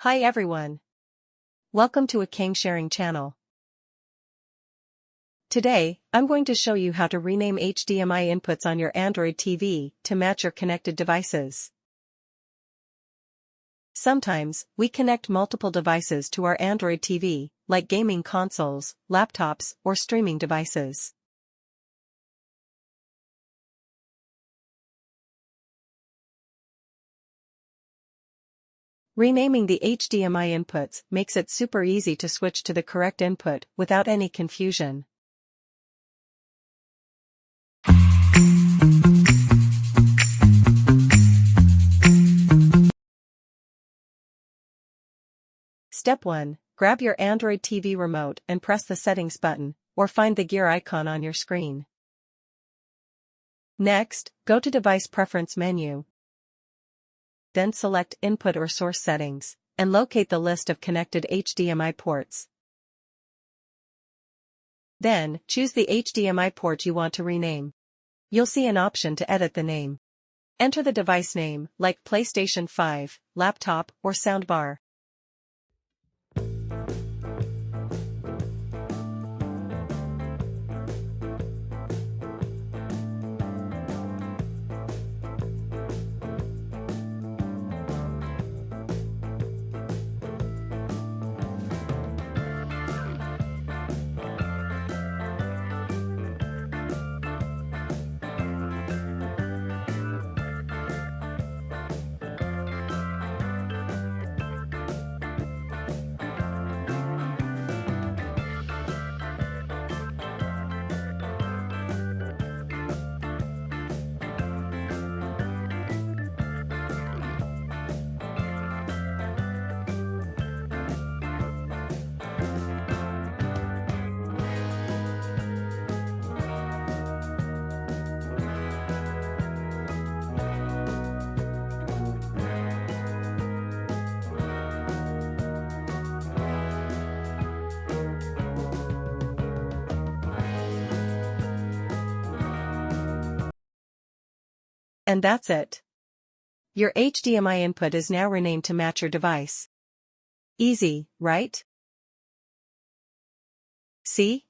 Hi everyone. Welcome to a King Sharing channel. Today, I'm going to show you how to rename HDMI inputs on your Android TV to match your connected devices. Sometimes, we connect multiple devices to our Android TV, like gaming consoles, laptops, or streaming devices. Renaming the HDMI inputs makes it super easy to switch to the correct input without any confusion. Step 1. Grab your Android TV remote and press the settings button, or find the gear icon on your screen. Next, go to Device Preference menu. Then select Input or Source Settings, and locate the list of connected HDMI ports. Then, choose the HDMI port you want to rename. You'll see an option to edit the name. Enter the device name, like PlayStation 5, laptop, or soundbar. And that's it. Your HDMI input is now renamed to match your device. Easy, right? See?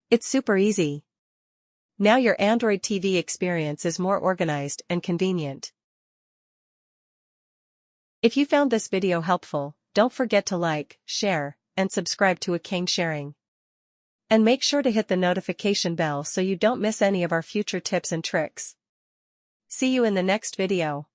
It's super easy. Now your Android TV experience is more organized and convenient. If you found this video helpful, don't forget to like, share, and subscribe to a King Sharing. And make sure to hit the notification bell so you don't miss any of our future tips and tricks. See you in the next video.